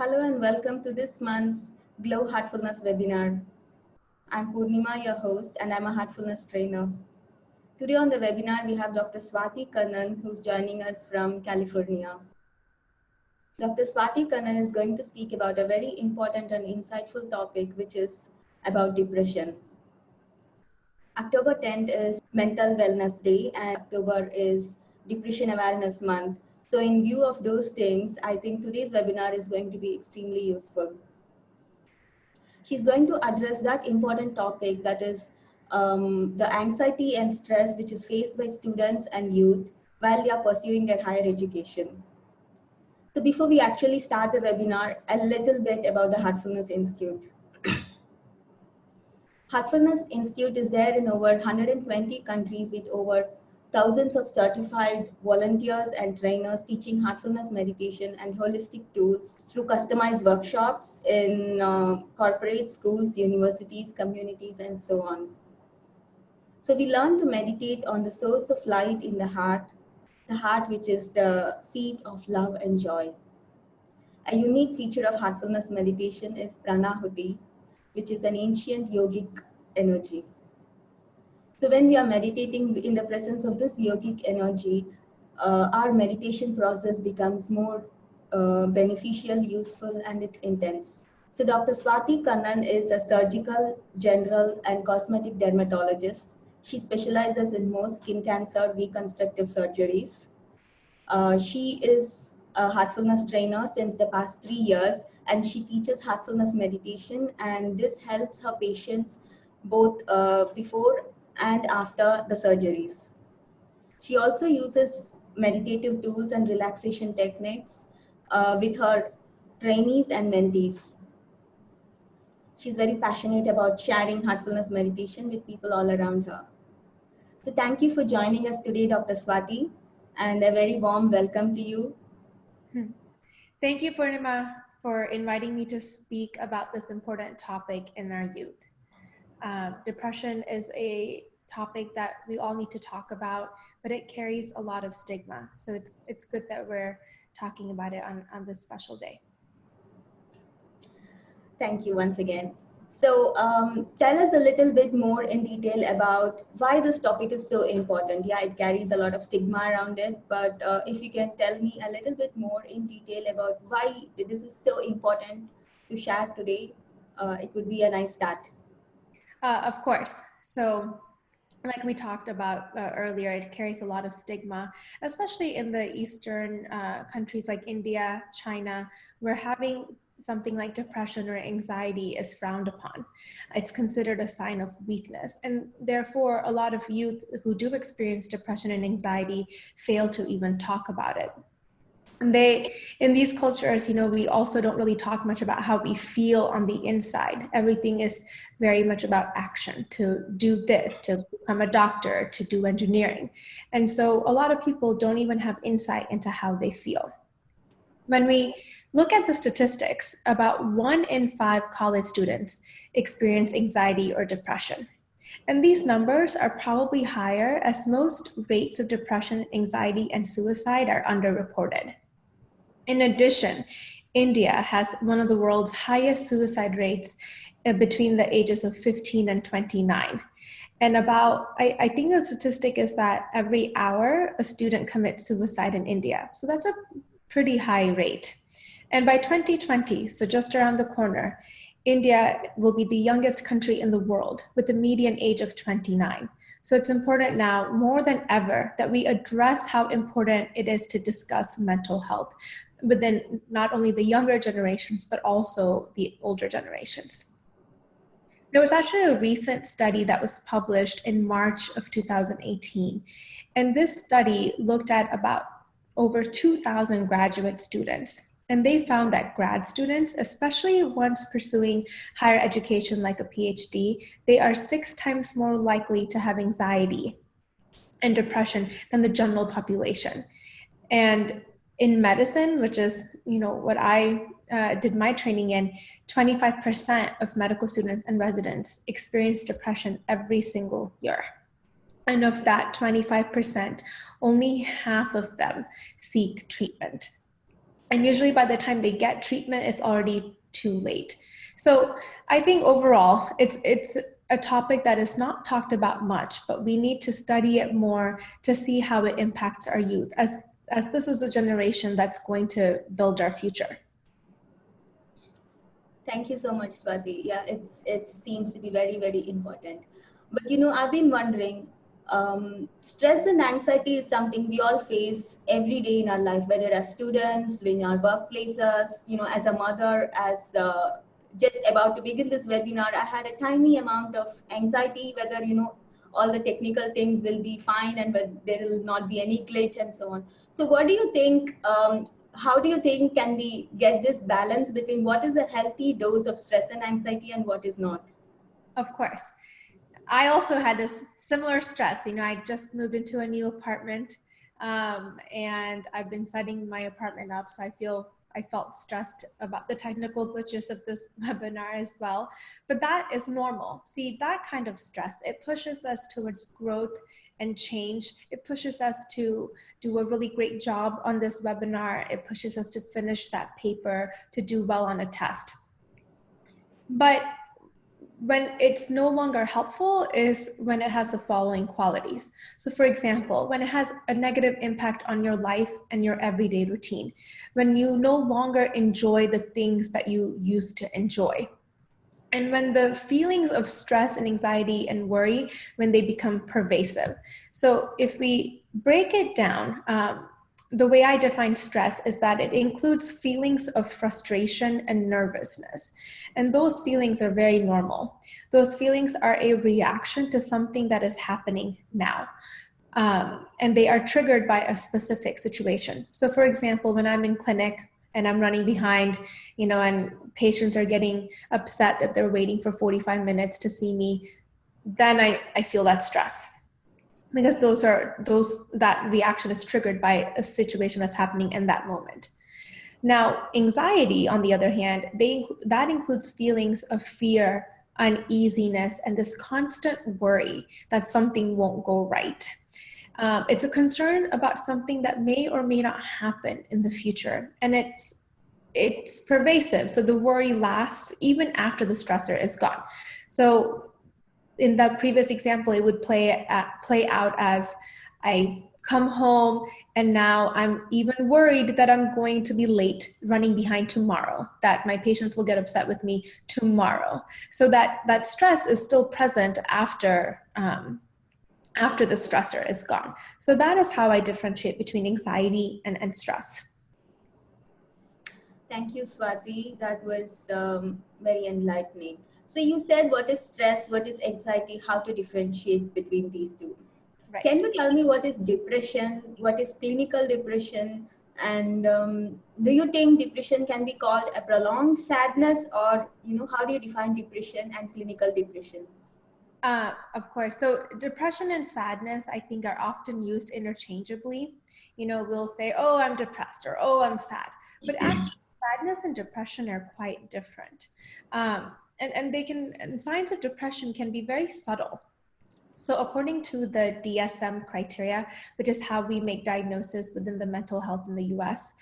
Hello and welcome to this month's Glow Heartfulness webinar. I'm Purnima, your host, and I'm a Heartfulness trainer. Today on the webinar, we have Dr. Swati Kannan, who's joining us from California. Dr. Swati Kannan is going to speak about a very important and insightful topic, which is about depression. October 10th is Mental Wellness Day, and October is Depression Awareness Month. So in view of those things, I think today's webinar is going to be extremely useful. She's going to address that important topic, that is the anxiety and stress which is faced by students and youth while they are pursuing their higher education. So before we actually start the webinar, a little bit about the Heartfulness Institute. Heartfulness Institute is there in over 120 countries with over thousands of certified volunteers and trainers teaching heartfulness meditation and holistic tools through customized workshops in corporate schools, universities, communities, and so on. So we learn to meditate on the source of light in the heart which is the seat of love and joy. A unique feature of heartfulness meditation is pranahuti, which is an ancient yogic energy. So when we are meditating in the presence of this yogic energy, our meditation process becomes more beneficial, useful, and it's intense. So Dr. Swati Kannan is a surgical, general, and cosmetic dermatologist. She specializes in most skin cancer reconstructive surgeries. She is a heartfulness trainer since the past 3 years, and she teaches heartfulness meditation, and this helps her patients both before and after the surgeries. She also uses meditative tools and relaxation techniques with her trainees and mentees. She's very passionate about sharing heartfulness meditation with people all around her. So thank you for joining us today, Dr. Swati, and a very warm welcome to you. Thank you, Purnima, for inviting me to speak about this important topic in our youth. Depression is a topic that we all need to talk about, but it carries a lot of stigma. So it's good that we're talking about it on this special day. Thank you once again. So tell us a little bit more in detail about why this topic is so important. Yeah, it carries a lot of stigma around it, but if you can tell me a little bit more in detail about why this is so important to share today, it would be a nice start. Of course. So like we talked about earlier, it carries a lot of stigma, especially in the Eastern countries like India, China, where having something like depression or anxiety is frowned upon. It's considered a sign of weakness. And therefore, a lot of youth who do experience depression and anxiety fail to even talk about it. And in these cultures, we also don't really talk much about how we feel on the inside. Everything is very much about action, to do this, to become a doctor, to do engineering. And so a lot of people don't even have insight into how they feel. When we look at the statistics, about 1 in 5 college students experience anxiety or depression. And these numbers are probably higher as most rates of depression, anxiety, and suicide are underreported. In addition, India has one of the world's highest suicide rates between the ages of 15 and 29. And I think the statistic is that every hour a student commits suicide in India. So that's a pretty high rate. And by 2020, so just around the corner, India will be the youngest country in the world with a median age of 29. So it's important now more than ever that we address how important it is to discuss mental health within not only the younger generations, but also the older generations. There was actually a recent study that was published in March of 2018. And this study looked at about over 2,000 graduate students. And they found that grad students, especially ones pursuing higher education like a PhD, they are 6 times more likely to have anxiety and depression than the general population. And in medicine, which is what I did my training in, 25% of medical students and residents experience depression every single year. And of that 25%, only half of them seek treatment. And usually by the time they get treatment, it's already too late. So I think overall, it's a topic that is not talked about much, but we need to study it more to see how it impacts our youth, as this is a generation that's going to build our future. Thank you so much, Swati. Yeah, it seems to be very, very important. But you know, I've been wondering, stress and anxiety is something we all face every day in our life, whether as students, in our workplaces, you know, as a mother, as just about to begin this webinar, I had a tiny amount of anxiety, whether, you know, all the technical things will be fine and whether there will not be any glitch and so on. So what do you think, how do you think can we get this balance between what is a healthy dose of stress and anxiety and what is not? Of course. I also had this similar stress. You know, I just moved into a new apartment, and I've been setting my apartment up. So I felt stressed about the technical glitches of this webinar as well. But that is normal. See, that kind of stress, it pushes us towards growth and change. It pushes us to do a really great job on this webinar. It pushes us to finish that paper, to do well on a test. But when it's no longer helpful is when it has the following qualities. So for example, when it has a negative impact on your life and your everyday routine, when you no longer enjoy the things that you used to enjoy, and when the feelings of stress and anxiety and worry, when they become pervasive. So if we break it down, the way I define stress is that it includes feelings of frustration and nervousness. And those feelings are very normal. Those feelings are a reaction to something that is happening now. And they are triggered by a specific situation. So for example, when I'm in clinic and I'm running behind, you know, and patients are getting upset that they're waiting for 45 minutes to see me, then I feel that stress. Because that reaction is triggered by a situation that's happening in that moment. Now, anxiety, on the other hand, that includes feelings of fear, uneasiness, and this constant worry that something won't go right. It's a concern about something that may or may not happen in the future, and it's pervasive. So the worry lasts even after the stressor is gone. So in the previous example, it would play out as I come home and now I'm even worried that I'm going to be late running behind tomorrow, that my patients will get upset with me tomorrow. So that stress is still present after the stressor is gone. So that is how I differentiate between anxiety and stress. Thank you, Swati. That was very enlightening. So you said what is stress, what is anxiety, how to differentiate between these two. Right. Can you tell me what is depression, what is clinical depression, and do you think depression can be called a prolonged sadness, or you know, how do you define depression and clinical depression? Of course. So depression and sadness, I think, are often used interchangeably. You know, we'll say, oh, I'm depressed, or oh, I'm sad. But actually, sadness and depression are quite different. And signs of depression can be very subtle. So according to the DSM criteria, which is how we make diagnosis within the mental health in the US,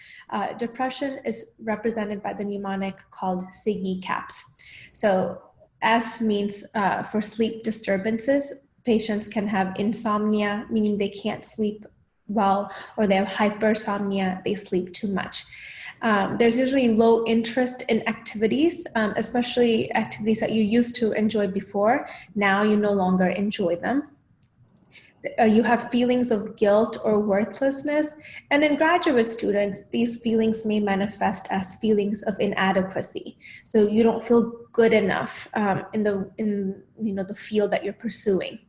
depression is represented by the mnemonic called SIGI CAPS. So S means for sleep disturbances. Patients can have insomnia, meaning they can't sleep well, or they have hypersomnia, they sleep too much. There's usually low interest in activities, especially activities that you used to enjoy before. Now you no longer enjoy them. You have feelings of guilt or worthlessness. And in graduate students, these feelings may manifest as feelings of inadequacy. So you don't feel good enough in the field that you're pursuing.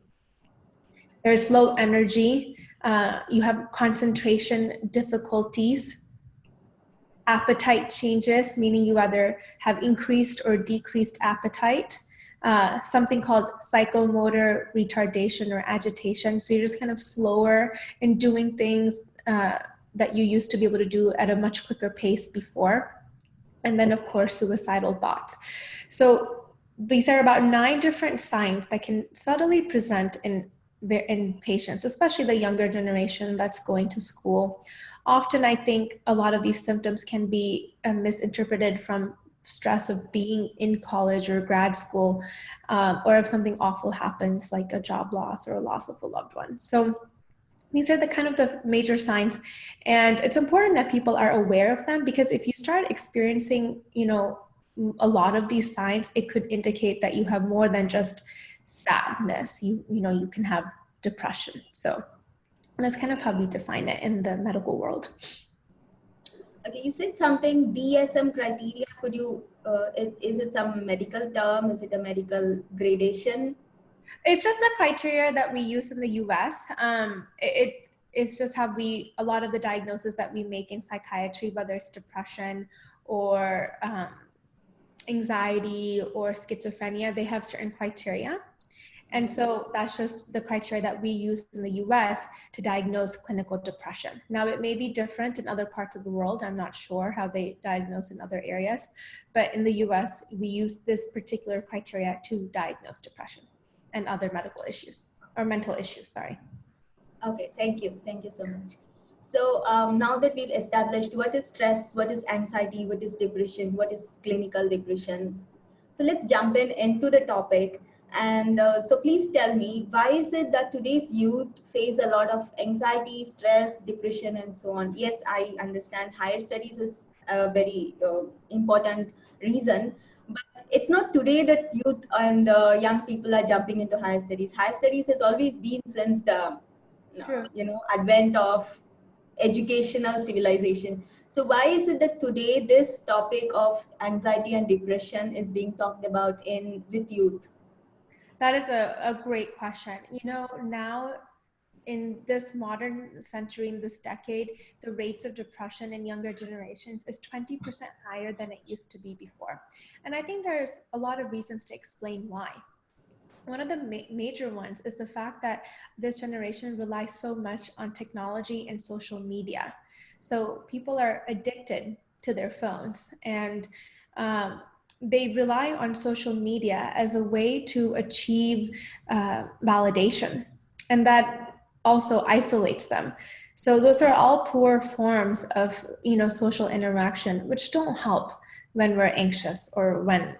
There's low energy. You have concentration difficulties. Appetite changes, meaning you either have increased or decreased appetite. Something called psychomotor retardation or agitation. So you're just kind of slower in doing things that you used to be able to do at a much quicker pace before. And then, of course, suicidal thoughts. So these are about 9 different signs that can subtly present in patients, especially the younger generation that's going to school often I think a lot of these symptoms can be misinterpreted from stress of being in college or grad school, or if something awful happens, like a job loss or a loss of a loved one. So these are the kind of the major signs, and it's important that people are aware of them, because if you start experiencing, a lot of these signs, it could indicate that you have more than just sadness. You can have depression. So that's kind of how we define it in the medical world. Okay, you said something DSM criteria. Could you, is it some medical term? Is it a medical gradation? It's just the criteria that we use in the US. It's just how a lot of the diagnoses that we make in psychiatry, whether it's depression or anxiety or schizophrenia, they have certain criteria. And so that's just the criteria that we use in the US to diagnose clinical depression. Now, it may be different in other parts of the world. I'm not sure how they diagnose in other areas, but in the US, we use this particular criteria to diagnose depression and other medical issues, or mental issues, sorry. Okay, thank you. Thank you so much. So now that we've established what is stress, what is anxiety, what is depression, what is clinical depression, so let's jump into the topic. And so please tell me, why is it that today's youth face a lot of anxiety, stress, depression, and so on? Yes, I understand higher studies is a very important reason, but it's not today that youth and young people are jumping into higher studies. Higher studies has always been since the True. advent of educational civilization. So why is it that today this topic of anxiety and depression is being talked about in with youth? That is a great question. Now in this modern century, in this decade, the rates of depression in younger generations is 20% higher than it used to be before. And I think there's a lot of reasons to explain why. One of the major ones is the fact that this generation relies so much on technology and social media. So people are addicted to their phones, and they rely on social media as a way to achieve validation, and that also isolates them. So those are all poor forms of social interaction, which don't help when we're anxious or when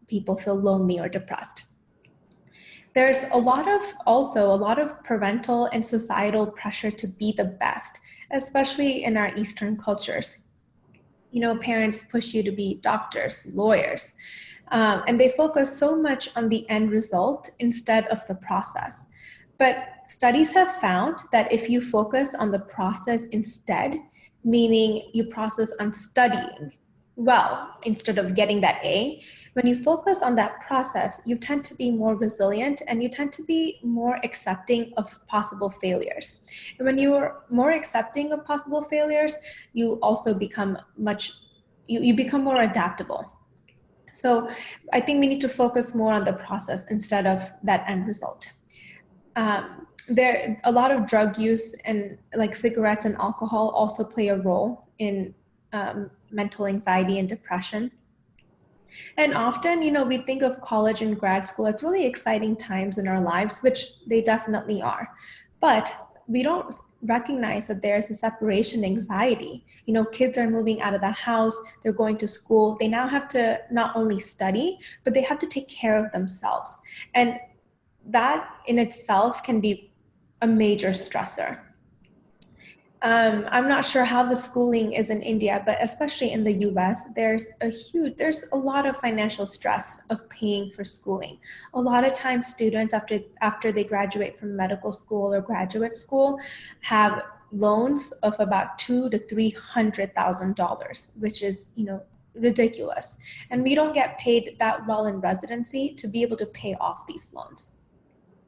people feel lonely or depressed. There's a lot of parental and societal pressure to be the best, especially in our Eastern cultures. Parents push you to be doctors, lawyers, and they focus so much on the end result instead of the process. But studies have found that if you focus on the process instead, meaning you process on studying well instead of getting that A, when you focus on that process, you tend to be more resilient and you tend to be more accepting of possible failures. And when you're more accepting of possible failures, you also become you become more adaptable. So I think we need to focus more on the process instead of that end result. There a lot of drug use, and like cigarettes and alcohol also play a role in mental anxiety and depression. And often, we think of college and grad school as really exciting times in our lives, which they definitely are. But we don't recognize that there's a separation anxiety. Kids are moving out of the house, they're going to school. They now have to not only study, but they have to take care of themselves. And that in itself can be a major stressor. I'm not sure how the schooling is in India, but especially in the US, there's a lot of financial stress of paying for schooling. A lot of times students after they graduate from medical school or graduate school have loans of about $200,000 to $300,000, which is, ridiculous. And we don't get paid that well in residency to be able to pay off these loans.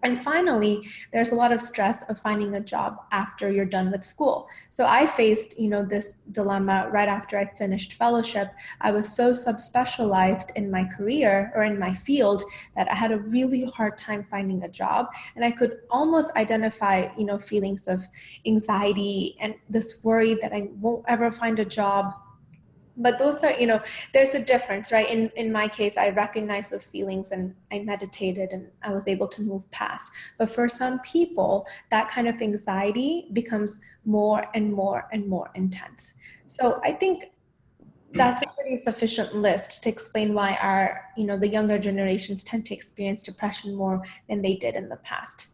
And finally, there's a lot of stress of finding a job after you're done with school. So I faced, this dilemma right after I finished fellowship. I was so subspecialized in my career or in my field that I had a really hard time finding a job. And I could almost identify, feelings of anxiety and this worry that I won't ever find a job. But those are, there's a difference, right? In my case, I recognized those feelings and I meditated and I was able to move past. But for some people, that kind of anxiety becomes more and more and more intense. So I think that's a pretty sufficient list to explain why the younger generations tend to experience depression more than they did in the past.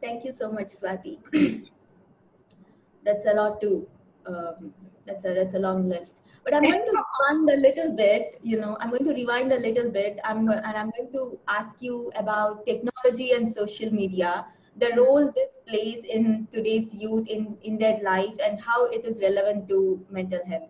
Thank you so much, Swati. That's a lot to that's a long list. But I'm going to rewind a little bit. I'm going to rewind a little bit. I'm going to ask you about technology and social media, the role this plays in today's youth in their life, and how it is relevant to mental health.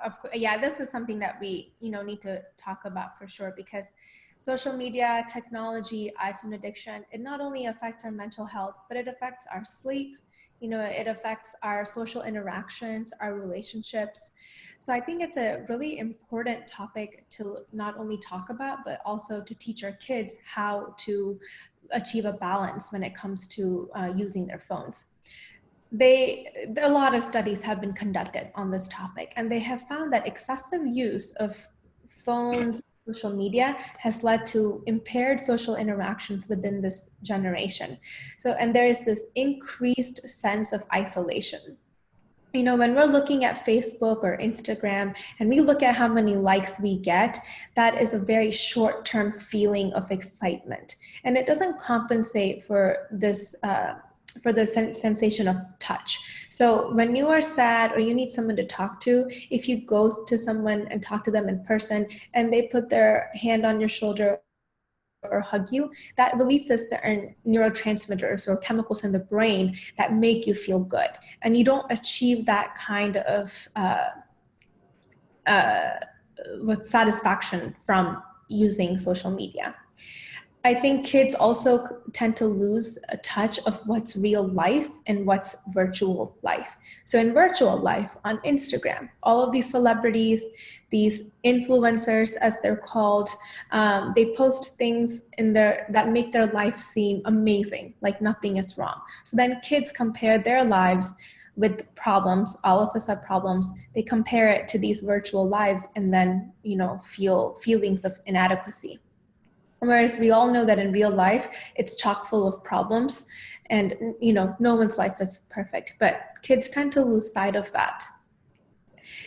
Of course, yeah, this is something that we need to talk about for sure, because social media, technology, iPhone addiction, it not only affects our mental health, but it affects our sleep. It affects our social interactions, our relationships. So I think it's a really important topic to not only talk about, but also to teach our kids how to achieve a balance when it comes to using their phones. A lot of studies have been conducted on this topic, and they have found that excessive use of phones, social media has led to impaired social interactions within this generation. And there is this increased sense of isolation. When we're looking at Facebook or Instagram and we look at how many likes we get, that is a very short-term feeling of excitement. And it doesn't compensate for this, for the sensation of touch. So when you are sad or you need someone to talk to, if you go to someone and talk to them in person and they put their hand on your shoulder or hug you, that releases certain neurotransmitters or chemicals in the brain that make you feel good. And you don't achieve that kind of with satisfaction from using social media. I think kids also tend to lose a touch of what's real life and what's virtual life. So in virtual life on Instagram, all of these celebrities, these influencers as they're called, they post things that make their life seem amazing, like nothing is wrong. So then kids compare their lives with problems. All of us have problems. They compare it to these virtual lives and then, feel feelings of inadequacy. Whereas we all know that in real life, it's chock full of problems and, no one's life is perfect, but kids tend to lose sight of that.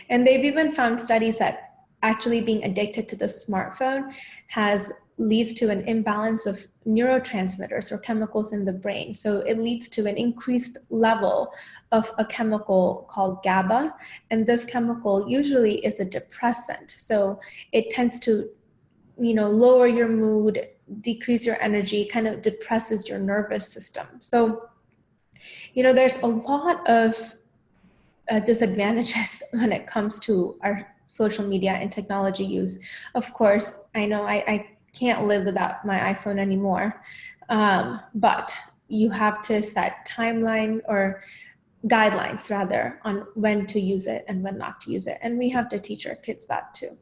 And they've even found studies that actually being addicted to the smartphone leads to an imbalance of neurotransmitters or chemicals in the brain. So it leads to an increased level of a chemical called GABA. And this chemical usually is a depressant. So it tends to lower your mood, decrease your energy, kind of depresses your nervous system. So, there's a lot of disadvantages when it comes to our social media and technology use. Of course, I know I can't live without my iPhone anymore, but you have to set timeline or guidelines rather on when to use it and when not to use it. And we have to teach our kids that too.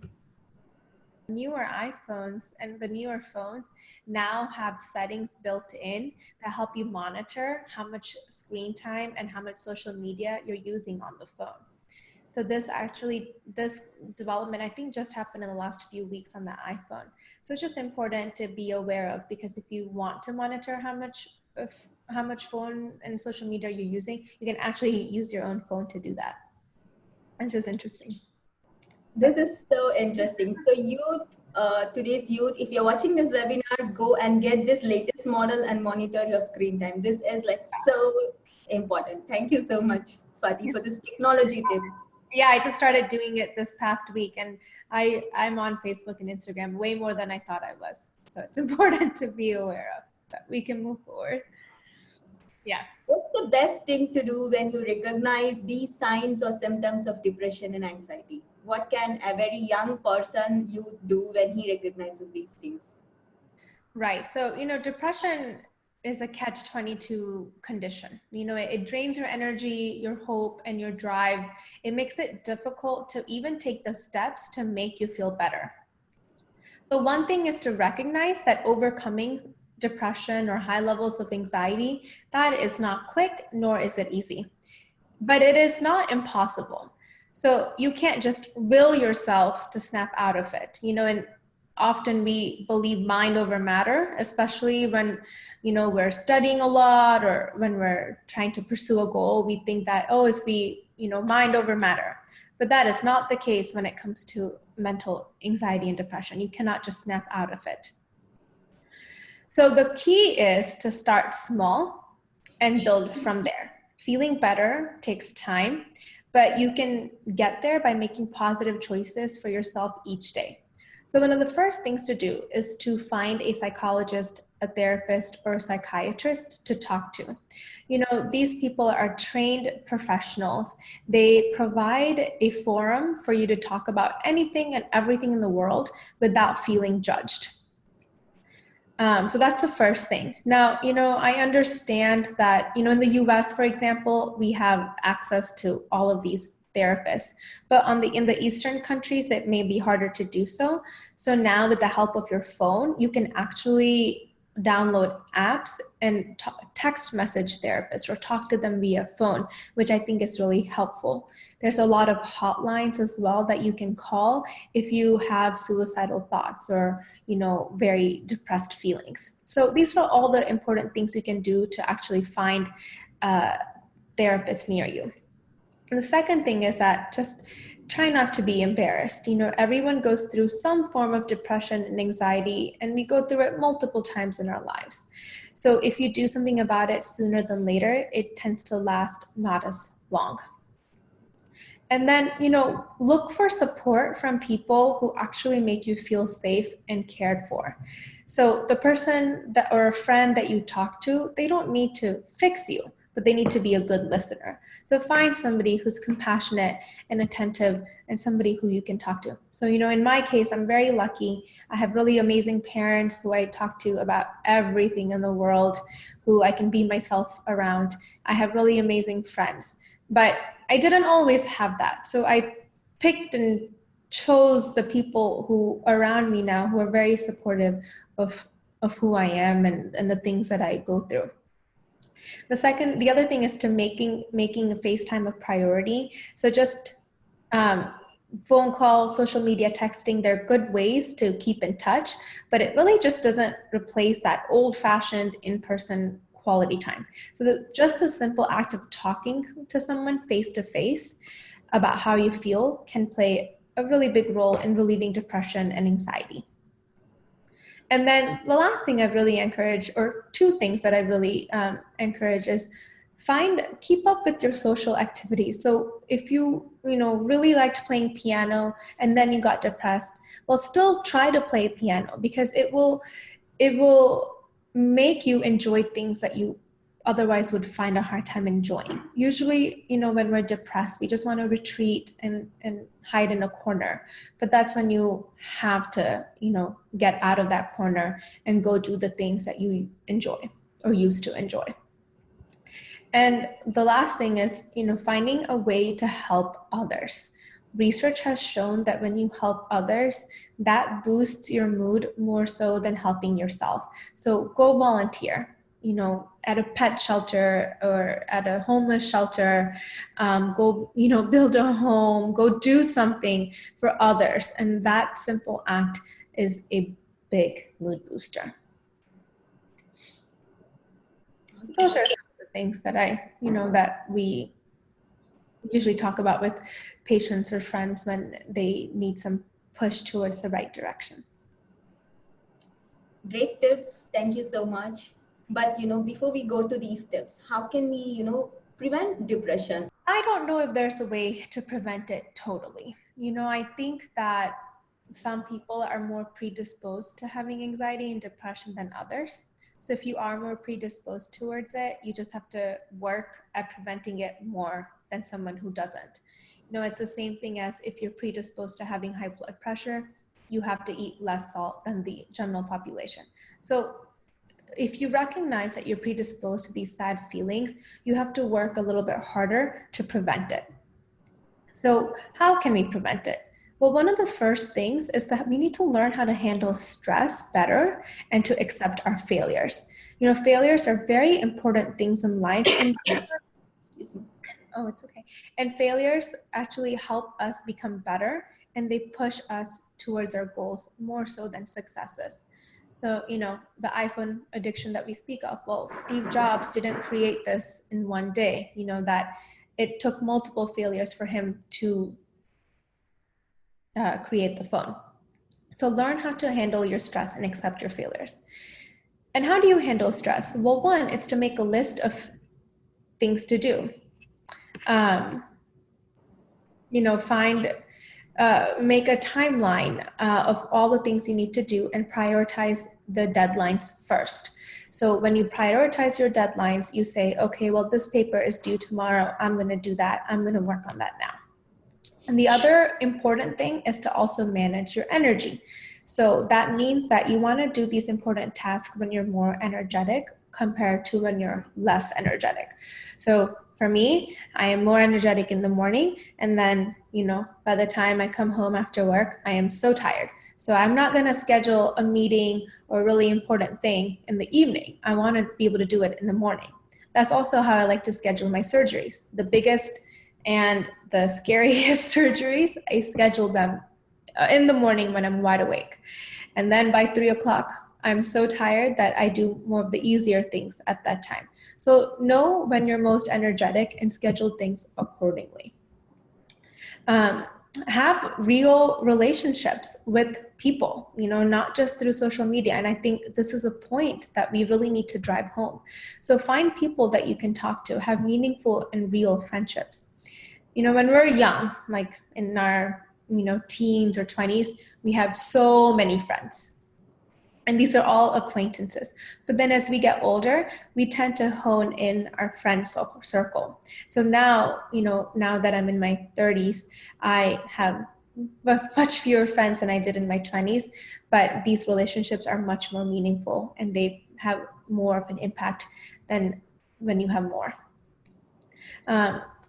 Newer iPhones and the newer phones now have settings built in that help you monitor how much screen time and how much social media you're using on the phone. So this development, I think, just happened in the last few weeks on the iPhone. So it's just important to be aware of, because if you want to monitor how much phone and social media you're using, you can actually use your own phone to do that. It's just interesting. This is so interesting. So today's youth, if you're watching this webinar, go and get this latest model and monitor your screen time. This is like so important. Thank you so much, Swati, for this technology tip. Yeah, I just started doing it this past week, and I'm on Facebook and Instagram way more than I thought I was. So it's important to be aware of that we can move forward. Yes. What's the best thing to do when you recognize these signs or symptoms of depression and anxiety? What can a very young person youth do when he recognizes these things? Right. So, depression is a catch-22 condition. It drains your energy, your hope, and your drive. It makes it difficult to even take the steps to make you feel better. So one thing is to recognize that overcoming depression or high levels of anxiety, that is not quick, nor is it easy. But it is not impossible. So you can't just will yourself to snap out of it, and often we believe mind over matter, especially when, we're studying a lot or when we're trying to pursue a goal. We think that, oh, if we, mind over matter. But that is not the case when it comes to mental anxiety and depression. You cannot just snap out of it. So the key is to start small and build from there. Feeling better takes time, but you can get there by making positive choices for yourself each day. So one of the first things to do is to find a psychologist, a therapist, or a psychiatrist to talk to. These people are trained professionals. They provide a forum for you to talk about anything and everything in the world without feeling judged. So that's the first thing. Now, I understand that, in the US, for example, we have access to all of these therapists, but in the Eastern countries, it may be harder to do so. So now with the help of your phone, you can actually download apps and text message therapists or talk to them via phone, which I think is really helpful. There's a lot of hotlines as well that you can call if you have suicidal thoughts or, very depressed feelings. So these are all the important things you can do to actually find therapists near you. And the second thing is that just try not to be embarrassed. Everyone goes through some form of depression and anxiety, and we go through it multiple times in our lives. So if you do something about it sooner than later, it tends to last not as long. And then, look for support from people who actually make you feel safe and cared for. So the person or a friend that you talk to, they don't need to fix you, but they need to be a good listener. So find somebody who's compassionate and attentive and somebody who you can talk to. So, in my case, I'm very lucky. I have really amazing parents who I talk to about everything in the world, who I can be myself around. I have really amazing friends, but I didn't always have that. So I picked and chose the people who around me now who are very supportive of who I am and the things that I go through. The other thing is to making a FaceTime a priority. So just phone call, social media, texting, they're good ways to keep in touch, but it really just doesn't replace that old-fashioned in-person quality time. So just the simple act of talking to someone face-to-face about how you feel can play a really big role in relieving depression and anxiety. And then the last thing I really encourage, or two things that I really encourage, is keep up with your social activities. So if you really liked playing piano and then you got depressed, well, still try to play piano, because it will make you enjoy things that you otherwise would find a hard time enjoying. Usually, when we're depressed, we just want to retreat and hide in a corner. But that's when you have to, get out of that corner and go do the things that you enjoy or used to enjoy. And the last thing is, finding a way to help others. Research has shown that when you help others, that boosts your mood more so than helping yourself. So go volunteer, at a pet shelter or at a homeless shelter, go, build a home, go do something for others. And that simple act is a big mood booster. Those are some of the things that that we usually talk about with patients or friends when they need some push towards the right direction. Great tips. Thank you so much. But, before we go to these tips, how can we, prevent depression? I don't know if there's a way to prevent it totally. I think that some people are more predisposed to having anxiety and depression than others. So if you are more predisposed towards it, you just have to work at preventing it more than someone who doesn't. It's the same thing as if you're predisposed to having high blood pressure, you have to eat less salt than the general population. So if you recognize that you're predisposed to these sad feelings, you have to work a little bit harder to prevent it. So how can we prevent it? Well, one of the first things is that we need to learn how to handle stress better and to accept our failures. Failures are very important things in life. And Oh, it's okay. And failures actually help us become better, and they push us towards our goals more so than successes. So, the iPhone addiction that we speak of, well, Steve Jobs didn't create this in one day, that it took multiple failures for him to create the phone. So learn how to handle your stress and accept your failures. And how do you handle stress? Well, one is to make a list of things to do. Make a timeline of all the things you need to do and prioritize the deadlines first. So when you prioritize your deadlines, you say, okay, well, this paper is due tomorrow. I'm going to do that. I'm going to work on that now. And the other important thing is to also manage your energy. So that means that you want to do these important tasks when you're more energetic compared to when you're less energetic. So for me, I am more energetic in the morning, and then, by the time I come home after work, I am so tired. So I'm not going to schedule a meeting or a really important thing in the evening. I want to be able to do it in the morning. That's also how I like to schedule my surgeries. The biggest and the scariest surgeries, I schedule them in the morning when I'm wide awake. And then by 3 o'clock, I'm so tired that I do more of the easier things at that time. So know when you're most energetic and schedule things accordingly. Have real relationships with people, not just through social media. And I think this is a point that we really need to drive home. So find people that you can talk to, have meaningful and real friendships. When we're young, like in our, teens or 20s, we have so many friends. And these are all acquaintances. But then as we get older, we tend to hone in our friend circle. So now, now that I'm in my 30s, I have much fewer friends than I did in my 20s, but these relationships are much more meaningful and they have more of an impact than when you have more.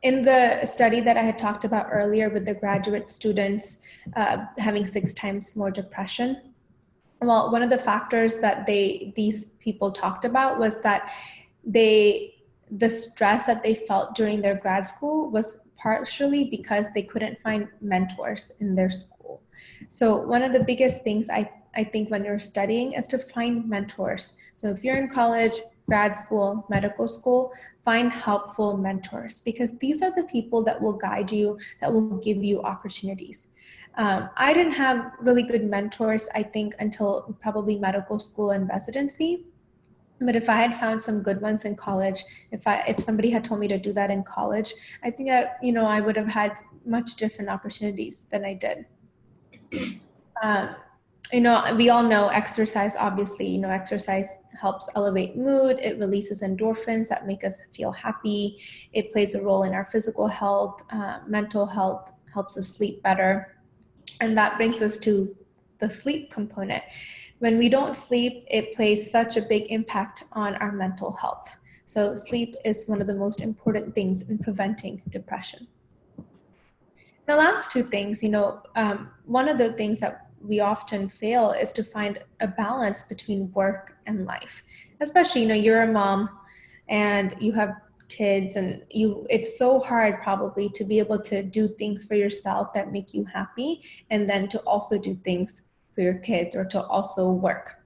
In the study that I had talked about earlier with the graduate students having 6 times more depression, well, one of the factors that these people talked about was that the stress that they felt during their grad school was partially because they couldn't find mentors in their school. So one of the biggest things I think when you're studying is to find mentors. So if you're in college, grad school, medical school, find helpful mentors, because these are the people that will guide you, that will give you opportunities. I didn't have really good mentors, I think, until probably medical school and residency. But if I had found some good ones in college, if somebody had told me to do that in college, I think that, I would have had much different opportunities than I did. We all know exercise, obviously, exercise helps elevate mood. It releases endorphins that make us feel happy. It plays a role in our physical health, mental health, helps us sleep better. And that brings us to the sleep component. When we don't sleep, it plays such a big impact on our mental health. So sleep is one of the most important things in preventing depression. The last two things, one of the things that we often fail is to find a balance between work and life. Especially, you're a mom and you have kids, and it's so hard probably to be able to do things for yourself that make you happy, and then to also do things for your kids or to also work,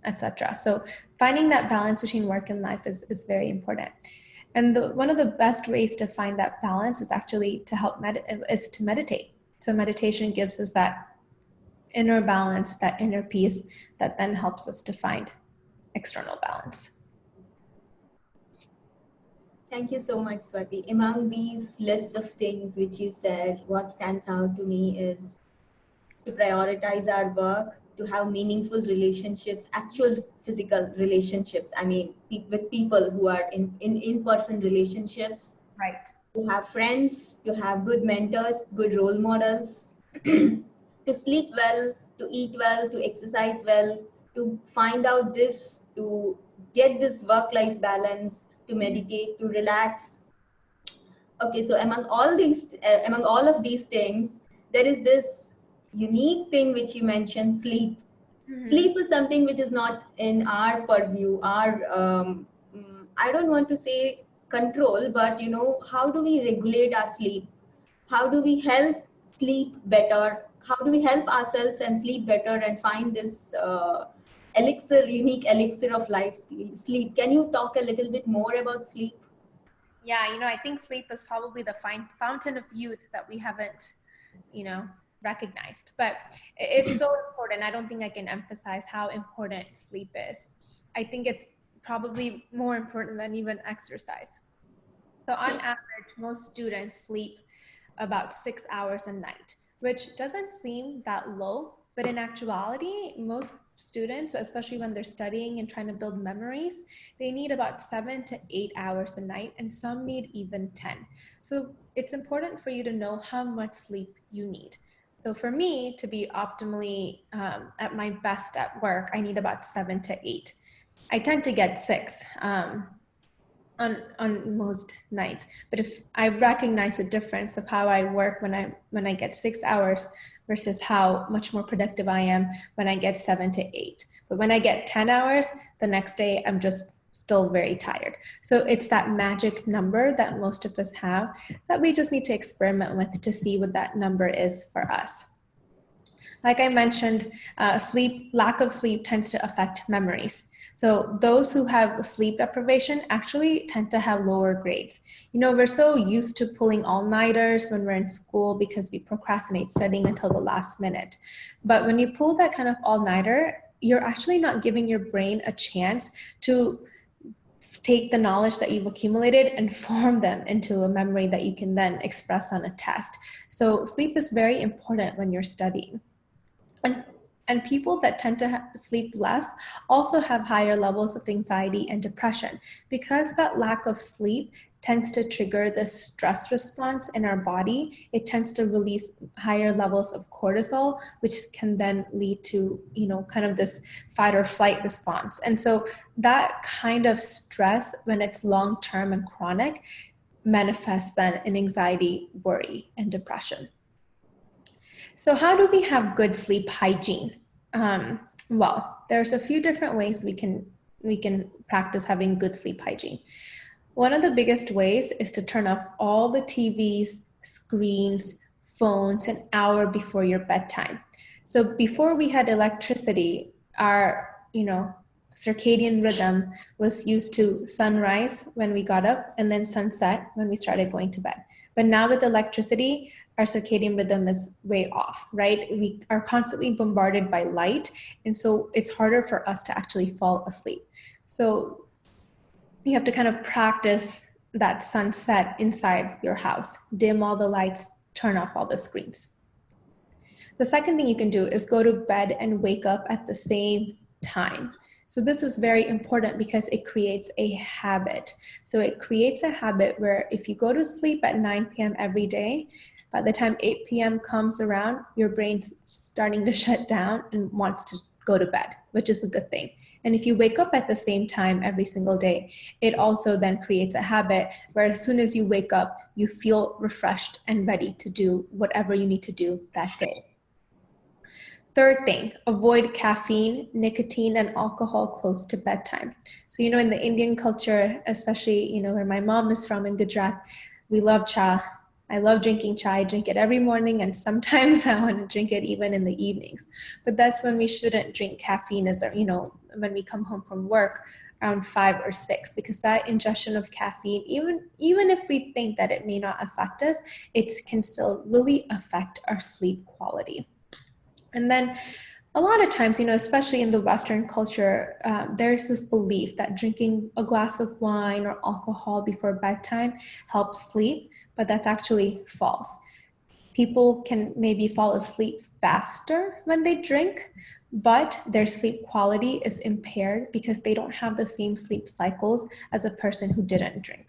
etc. So finding that balance between work and life is very important. And one of the best ways to find that balance is actually to meditate. So meditation gives us that inner balance, that inner peace that then helps us to find external balance. Thank you so much, Swati. Among these list of things which you said, what stands out to me is to prioritize our work, to have meaningful relationships, actual physical relationships. I mean, with people who are in in-person relationships. Right. To have friends, to have good mentors, good role models, to sleep well, to eat well, to exercise well, to find out this, to get this work-life balance, to meditate, to relax. Okay, so among all of these things, there is this unique thing which you mentioned, sleep. Mm-hmm. Sleep is something which is not in our purview. I don't want to say control, but how do we regulate our sleep? How do we help sleep better? How do we help ourselves and sleep better and find this unique elixir of life, sleep? Can you talk a little bit more about sleep? Yeah, I think sleep is probably the fountain of youth that we haven't, recognized. But it's so important. I don't think I can emphasize how important sleep is. I think it's probably more important than even exercise. So on average, most students sleep about 6 hours a night, which doesn't seem that low, but in actuality, most students, especially when they're studying and trying to build memories, they need about 7 to 8 hours a night, and some need even 10. So it's important for you to know how much sleep you need. So for me to be optimally at my best at work, I need about 7 to 8. I tend to get 6. On most nights, but if I recognize the difference of how I work when I get 6 hours versus how much more productive I am when I get 7 to 8. But when I get 10 hours, the next day I'm just still very tired. So it's that magic number that most of us have that we just need to experiment with to see what that number is for us. Like I mentioned, lack of sleep tends to affect memories. So those who have sleep deprivation actually tend to have lower grades. We're so used to pulling all-nighters when we're in school because we procrastinate studying until the last minute. But when you pull that kind of all-nighter, you're actually not giving your brain a chance to take the knowledge that you've accumulated and form them into a memory that you can then express on a test. So sleep is very important when you're studying. And people that tend to sleep less also have higher levels of anxiety and depression because that lack of sleep tends to trigger the stress response in our body. It tends to release higher levels of cortisol, which can then lead to, kind of this fight or flight response. And so that kind of stress, when it's long-term and chronic, manifests then in anxiety, worry, and depression. So how do we have good sleep hygiene? Well, there's a few different ways we can practice having good sleep hygiene. One of the biggest ways is to turn off all the TVs, screens, phones an hour before your bedtime. So before we had electricity, our, circadian rhythm was used to sunrise when we got up and then sunset when we started going to bed. But now with electricity, our circadian rhythm is way off, right? We are constantly bombarded by light, and so it's harder for us to actually fall asleep. So you have to kind of practice that sunset inside your house. Dim all the lights, turn off all the screens. The second thing you can do is go to bed and wake up at the same time. So this is very important because it creates a habit. So it creates a habit where if you go to sleep at 9 p.m. every day, by the time 8 p.m. comes around, your brain's starting to shut down and wants to go to bed, which is a good thing. And if you wake up at the same time every single day, it also then creates a habit where as soon as you wake up, you feel refreshed and ready to do whatever you need to do that day. Third thing, avoid caffeine, nicotine, and alcohol close to bedtime. So, in the Indian culture, especially, where my mom is from in Gujarat, we love cha. I love drinking chai. I drink it every morning, and sometimes I want to drink it even in the evenings. But that's when we shouldn't drink caffeine, when we come home from work around 5 or 6, because that ingestion of caffeine, even if we think that it may not affect us, it can still really affect our sleep quality. And then a lot of times, especially in the Western culture, there's this belief that drinking a glass of wine or alcohol before bedtime helps sleep, but that's actually false. People can maybe fall asleep faster when they drink, but their sleep quality is impaired because they don't have the same sleep cycles as a person who didn't drink.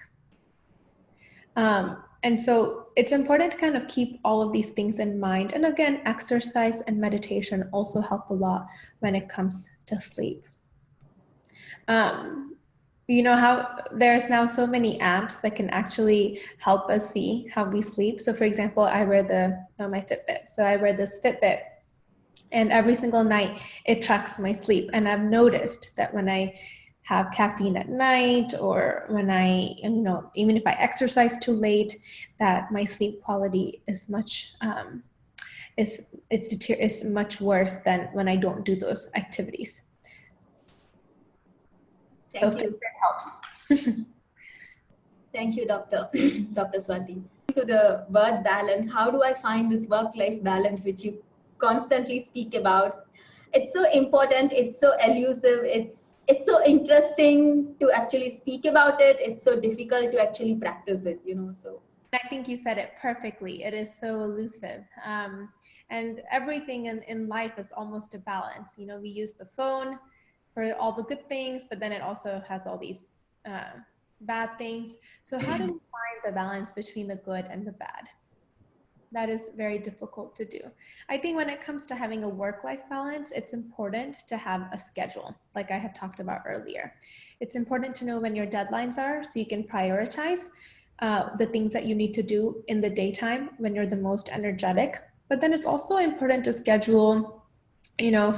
And so it's important to kind of keep all of these things in mind. And again, exercise and meditation also help a lot when it comes to sleep. How there's now so many apps that can actually help us see how we sleep. So for example, I wear my Fitbit. So I wear this Fitbit, and every single night it tracks my sleep. And I've noticed that when I have caffeine at night, or when I, even if I exercise too late, that my sleep quality is much is much worse than when I don't do those activities. Thank So you. it helps. Thank you, Dr. Swati. To the word balance, how do I find this work-life balance, which you constantly speak about? It's so important. It's so elusive. It's so interesting to actually speak about it. It's so difficult to actually practice it. So. I think you said it perfectly. It is so elusive. And everything in life is almost a balance. We use the phone for all the good things, but then it also has all these bad things. So how do we find the balance between the good and the bad? That is very difficult to do. I think when it comes to having a work-life balance, it's important to have a schedule, like I had talked about earlier. It's important to know when your deadlines are so you can prioritize the things that you need to do in the daytime when you're the most energetic. But then it's also important to schedule,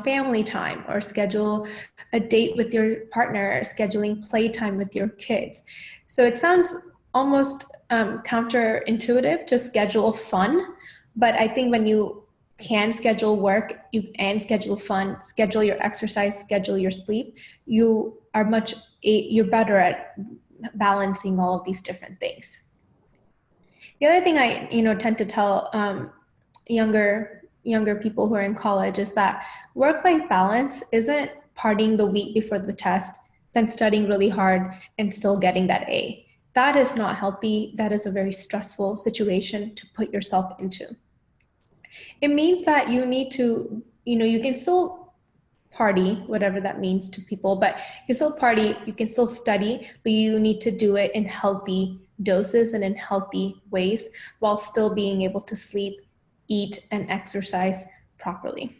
family time, or schedule a date with your partner, or scheduling playtime with your kids. So it sounds almost counterintuitive to schedule fun, but I think when you can schedule work, you and schedule fun, schedule your exercise, schedule your sleep, you're better at balancing all of these different things. The other thing I tend to tell younger people who are in college is that work-life balance isn't partying the week before the test, then studying really hard and still getting that A. That is not healthy. That is a very stressful situation to put yourself into. It means that you need to, you can still party, whatever that means to people, but you can still party, you can still study, but you need to do it in healthy doses and in healthy ways while still being able to sleep, eat, and exercise properly.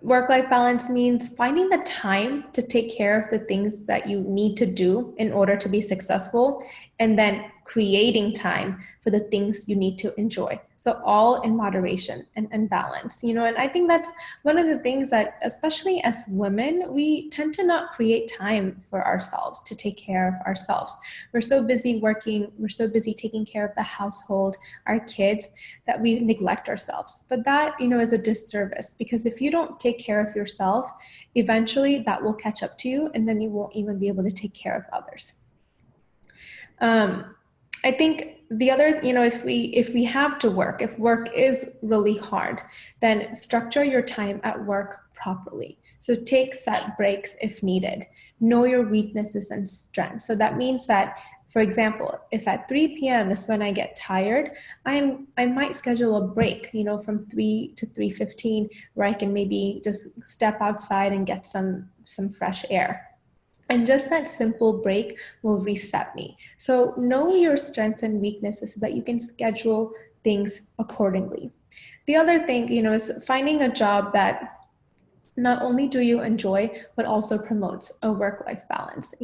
Work-life balance means finding the time to take care of the things that you need to do in order to be successful, and then creating time for the things you need to enjoy. So all in moderation and balance, and I think that's one of the things that, especially as women, we tend to not create time for ourselves, to take care of ourselves. We're so busy working, we're so busy taking care of the household, our kids, that we neglect ourselves. But that, is a disservice, because if you don't take care of yourself, eventually that will catch up to you, and then you won't even be able to take care of others. I think the other, if we have to work, if work is really hard, then structure your time at work properly. So take set breaks if needed. Know your weaknesses and strengths. So that means that, for example, if at 3 p.m. is when I get tired, I might schedule a break, from 3 to 3:15, where I can maybe just step outside and get some fresh air. And just that simple break will reset me. So know your strengths and weaknesses so that you can schedule things accordingly. The other thing, is finding a job that not only do you enjoy, but also promotes a work-life balance.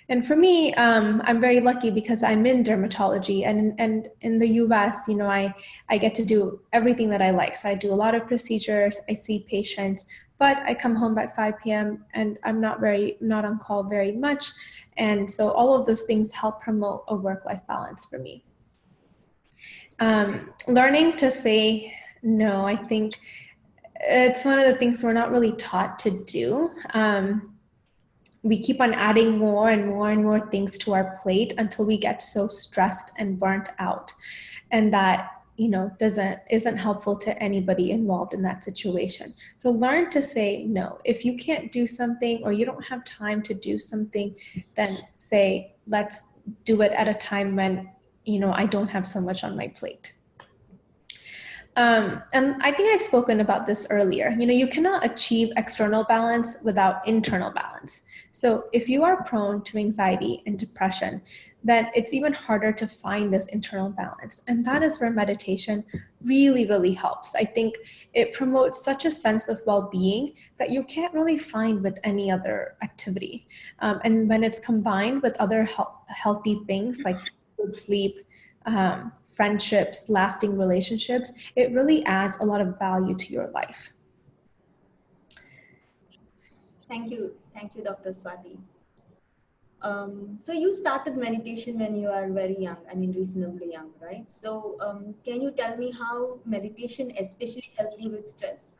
And for me, I'm very lucky because I'm in dermatology, and in the US, I get to do everything that I like. So I do a lot of procedures, I see patients, but I come home by 5 p.m. and I'm not on call very much. And so all of those things help promote a work-life balance for me. Learning to say no, I think it's one of the things we're not really taught to do. We keep on adding more and more and more things to our plate until we get so stressed and burnt out. And that, isn't helpful to anybody involved in that situation. So learn to say no. If you can't do something, or you don't have time to do something, then say, let's do it at a time when, I don't have so much on my plate. And I think I'd spoken about this earlier. You cannot achieve external balance without internal balance. So if you are prone to anxiety and depression, then it's even harder to find this internal balance. And that is where meditation really, really helps. I think it promotes such a sense of well-being that you can't really find with any other activity. And when it's combined with other healthy things like good sleep, friendships, lasting relationships, it really adds a lot of value to your life. Thank you, Dr. Swati. So you started meditation when you are very young, I mean reasonably young, right? So can you tell me how meditation especially helped you with stress?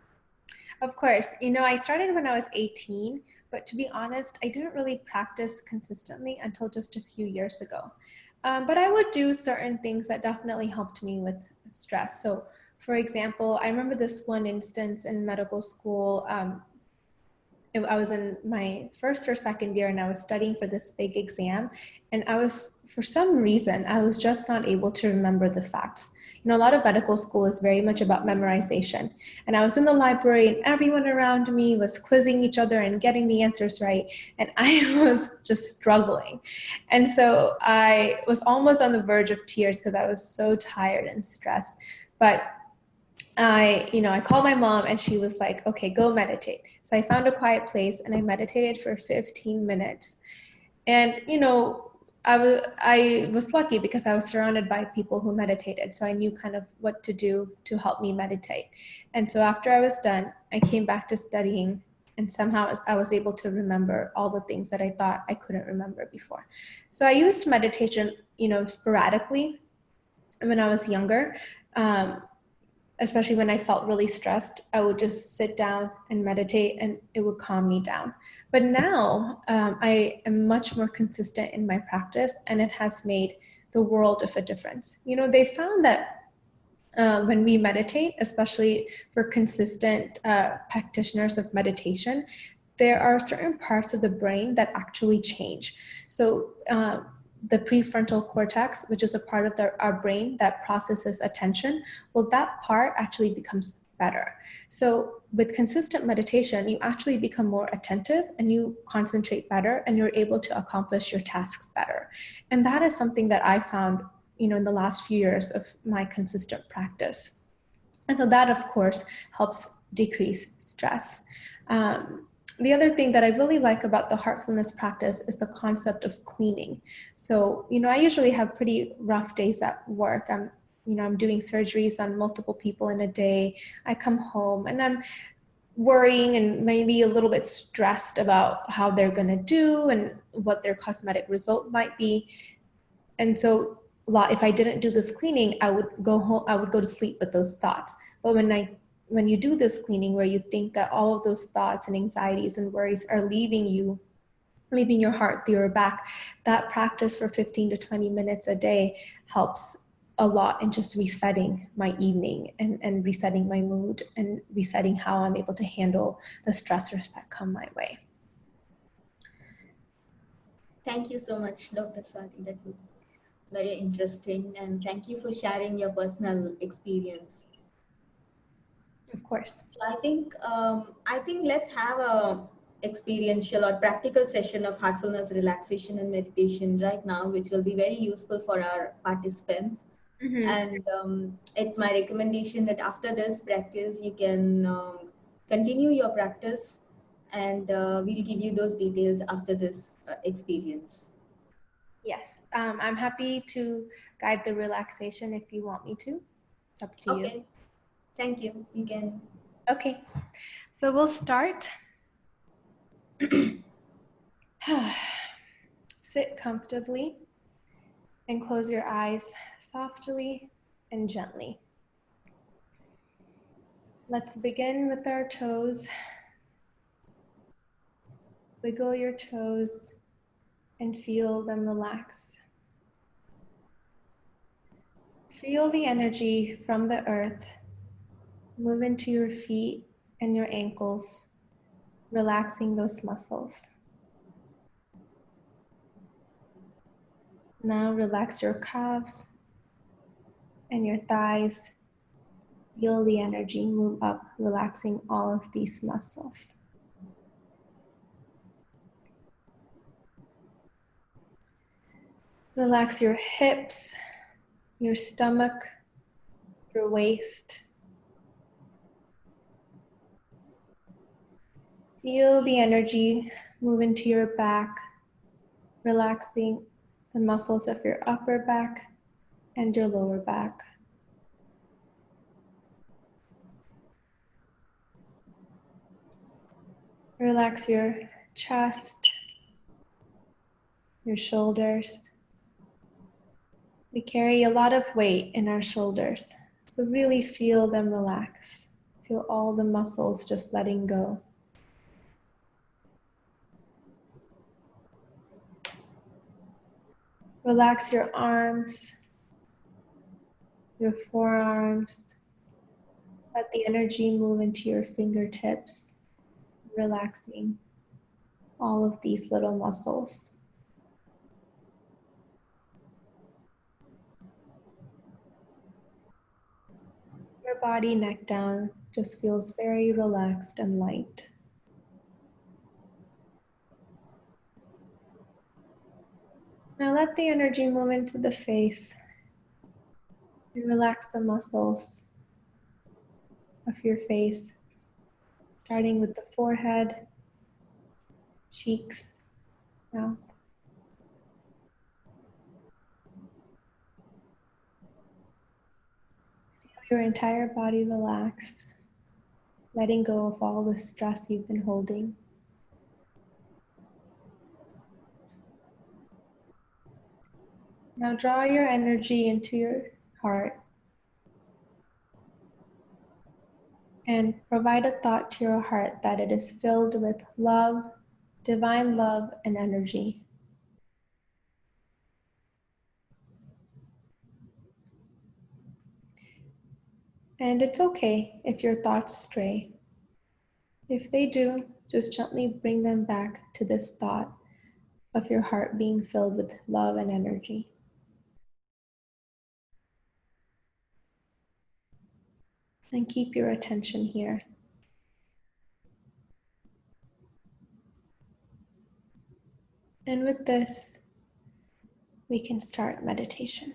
Of course, I started when I was 18, but to be honest, I didn't really practice consistently until just a few years ago. But I would do certain things that definitely helped me with stress. So, for example, I remember this one instance in medical school. I was in my first or second year and I was studying for this big exam. And for some reason, I was just not able to remember the facts. A lot of medical school is very much about memorization. And I was in the library and everyone around me was quizzing each other and getting the answers right. And I was just struggling. And so I was almost on the verge of tears because I was so tired and stressed. But I called my mom and she was like, okay, go meditate. So I found a quiet place and I meditated for 15 minutes. And, I was lucky because I was surrounded by people who meditated. So I knew kind of what to do to help me meditate. And so after I was done, I came back to studying and somehow I was able to remember all the things that I thought I couldn't remember before. So I used meditation, sporadically when I was younger. Especially when I felt really stressed, I would just sit down and meditate and it would calm me down. But now I am much more consistent in my practice and it has made the world of a difference. They found that when we meditate, especially for consistent practitioners of meditation, there are certain parts of the brain that actually change. So the prefrontal cortex, which is a part of our brain that processes attention, well, that part actually becomes better. So with consistent meditation, you actually become more attentive and you concentrate better and you're able to accomplish your tasks better. And that is something that I found, in the last few years of my consistent practice. And so that, of course, helps decrease stress. The other thing that I really like about the heartfulness practice is the concept of cleaning. So, I usually have pretty rough days at work. I'm doing surgeries on multiple people in a day. I come home and I'm worrying and maybe a little bit stressed about how they're going to do and what their cosmetic result might be. And so if I didn't do this cleaning, I would go home, I would go to sleep with those thoughts. But when you do this cleaning where you think that all of those thoughts and anxieties and worries are leaving your heart through your back, that practice for 15 to 20 minutes a day helps a lot in just resetting my evening and resetting my mood and resetting how I'm able to handle the stressors that come my way. Thank you so much, Dr. Swati. That was very interesting, and thank you for sharing your personal experience. Of course. So I think let's have a experiential or practical session of heartfulness, relaxation, and meditation right now, which will be very useful for our participants. Mm-hmm. And it's my recommendation that after this practice, you can continue your practice, and we'll give you those details after this experience. Yes, I'm happy to guide the relaxation if you want me to. It's up to you. Okay, thank you. You can. Okay, so we'll start. Sit comfortably and close your eyes softly and gently. Let's begin with our toes. Wiggle your toes and feel them relax. Feel the energy from the earth move into your feet and your ankles, relaxing those muscles. Now relax your calves and your thighs. Feel the energy move up, relaxing all of these muscles. Relax your hips, your stomach, your waist. Feel the energy move into your back, relaxing the muscles of your upper back and your lower back. Relax your chest, your shoulders. We carry a lot of weight in our shoulders, so really feel them relax. Feel all the muscles just letting go. Relax your arms, your forearms. Let the energy move into your fingertips, relaxing all of these little muscles. Your body, neck down, just feels very relaxed and light. Now let the energy move into the face and relax the muscles of your face, starting with the forehead, cheeks, mouth. Feel your entire body relax, letting go of all the stress you've been holding. Now draw your energy into your heart and provide a thought to your heart that it is filled with love, divine love and energy. And it's okay if your thoughts stray. If they do, just gently bring them back to this thought of your heart being filled with love and energy. And keep your attention here. And with this, we can start meditation.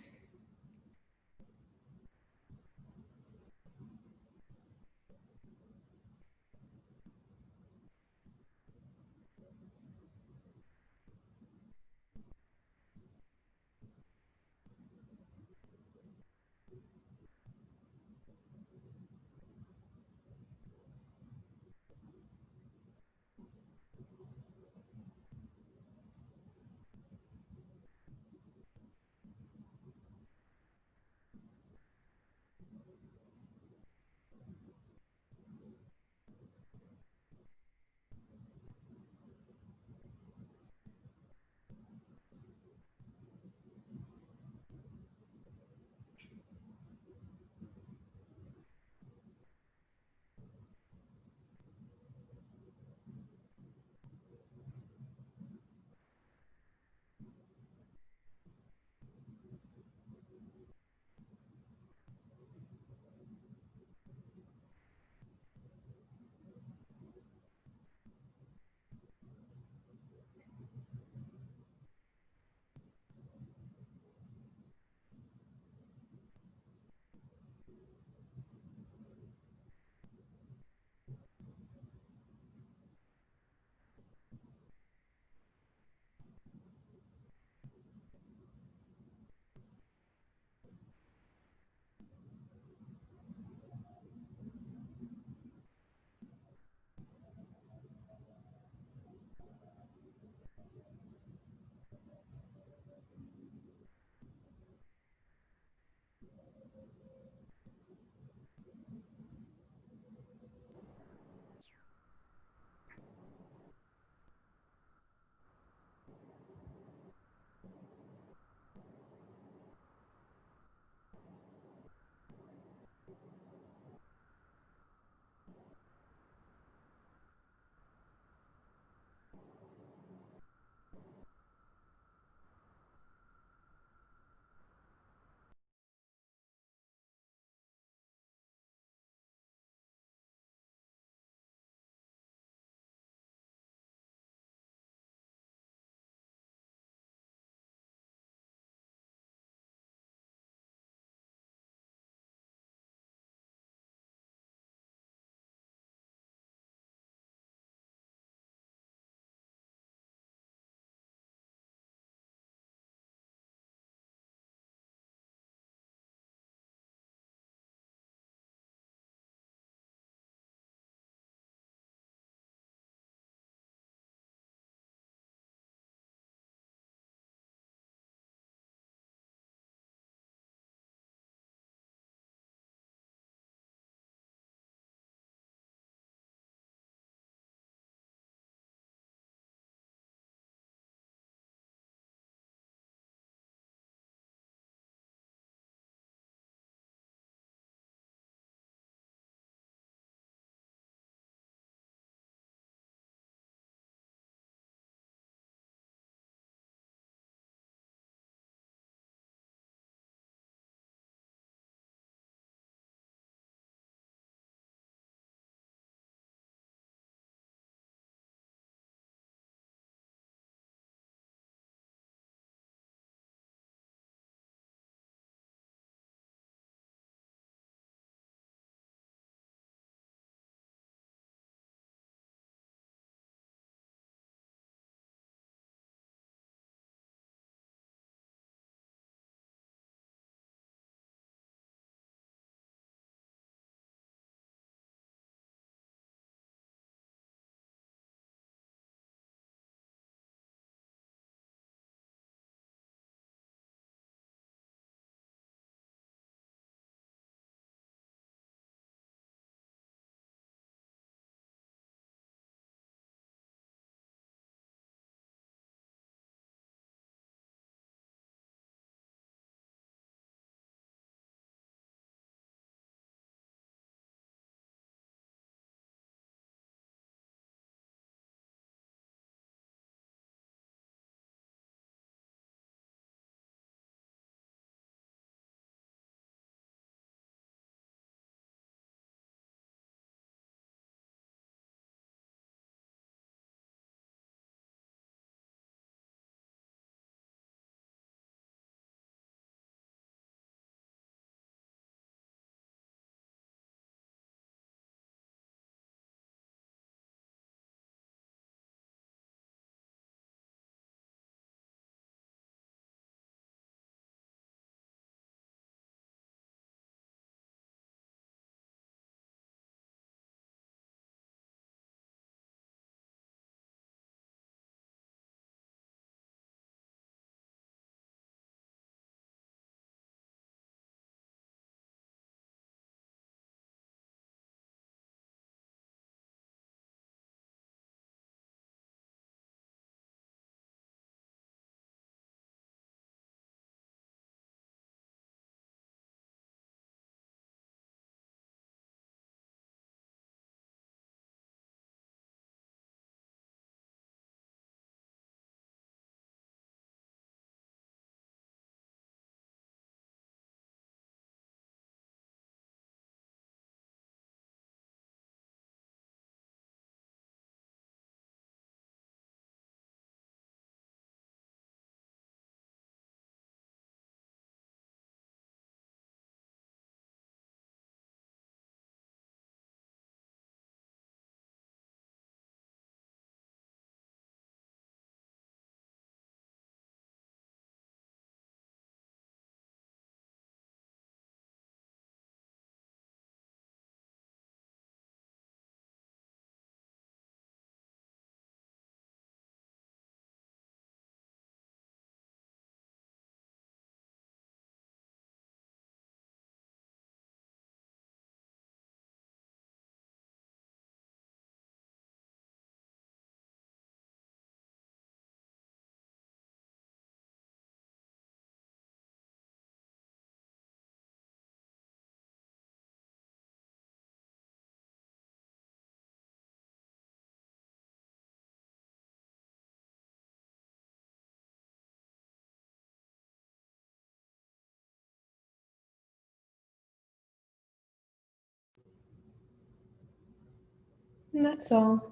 And that's all.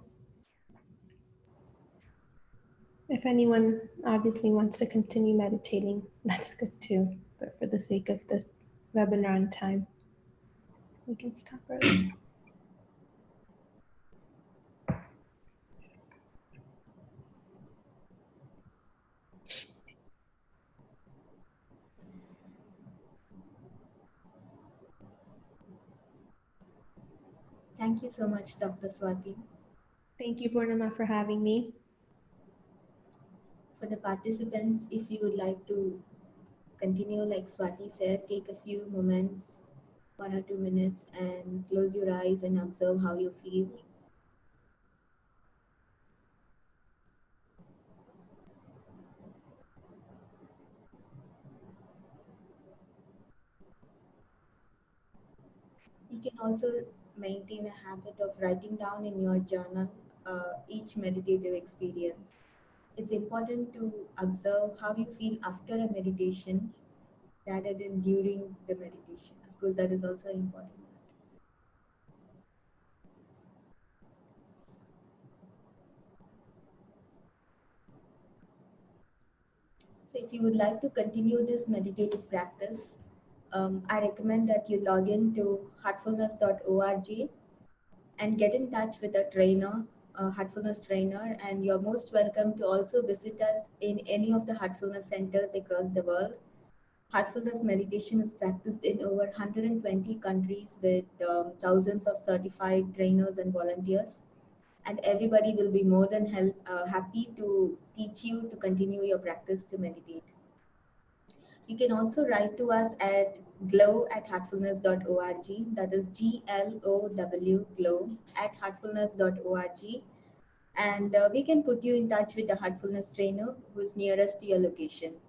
If anyone obviously wants to continue meditating, that's good too. But for the sake of this webinar and time, we can stop early. Thank you so much, Dr. Swati. Thank you, Purnima, for having me. For the participants, if you would like to continue, like Swati said, take a few moments, 1 or 2 minutes, and close your eyes and observe how you feel. You can also maintain a habit of writing down in your journal each meditative experience. It's important to observe how you feel after a meditation rather than during the meditation. Of course, that is also important. So if you would like to continue this meditative practice, I recommend that you log in to heartfulness.org and get in touch with a trainer, a heartfulness trainer, and you're most welcome to also visit us in any of the heartfulness centers across the world. Heartfulness meditation is practiced in over 120 countries with thousands of certified trainers and volunteers. And everybody will be more than happy to teach you to continue your practice to meditate. You can also write to us at glow@heartfulness.org. That is GLOW, glow at heartfulness.org. And we can put you in touch with a heartfulness trainer who is nearest to your location.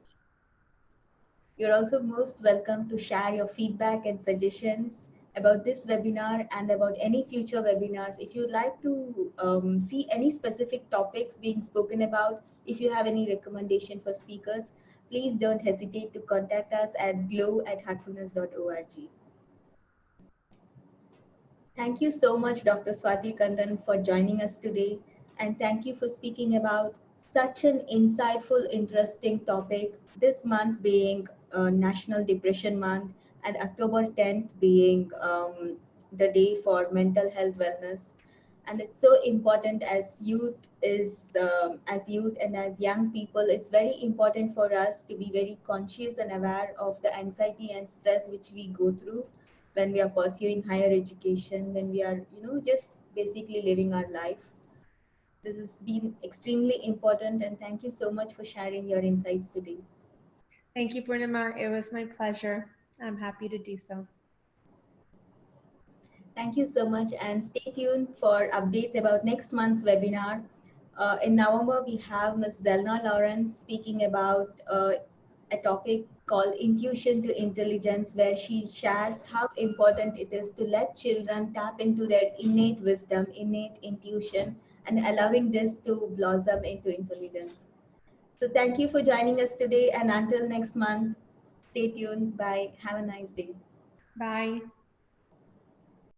You're also most welcome to share your feedback and suggestions about this webinar and about any future webinars. If you'd like to see any specific topics being spoken about, if you have any recommendation for speakers, please don't hesitate to contact us at glow@heartfulness.org. Thank you so much, Dr. Swati Kannan, for joining us today. And thank you for speaking about such an insightful, interesting topic. This month being National Depression Month, and October 10th being the day for mental health wellness. And it's so important as youth and as young people, it's very important for us to be very conscious and aware of the anxiety and stress which we go through when we are pursuing higher education, when we are, just basically living our life. This has been extremely important, and thank you so much for sharing your insights today. Thank you, Purnima. It was my pleasure. I'm happy to do so. Thank you so much, and stay tuned for updates about next month's webinar. In November, we have Ms. Zelna Lawrence speaking about a topic called Intuition to Intelligence, where she shares how important it is to let children tap into their innate wisdom, innate intuition, and allowing this to blossom into intelligence. So thank you for joining us today, and until next month, stay tuned. Bye. Have a nice day. Bye.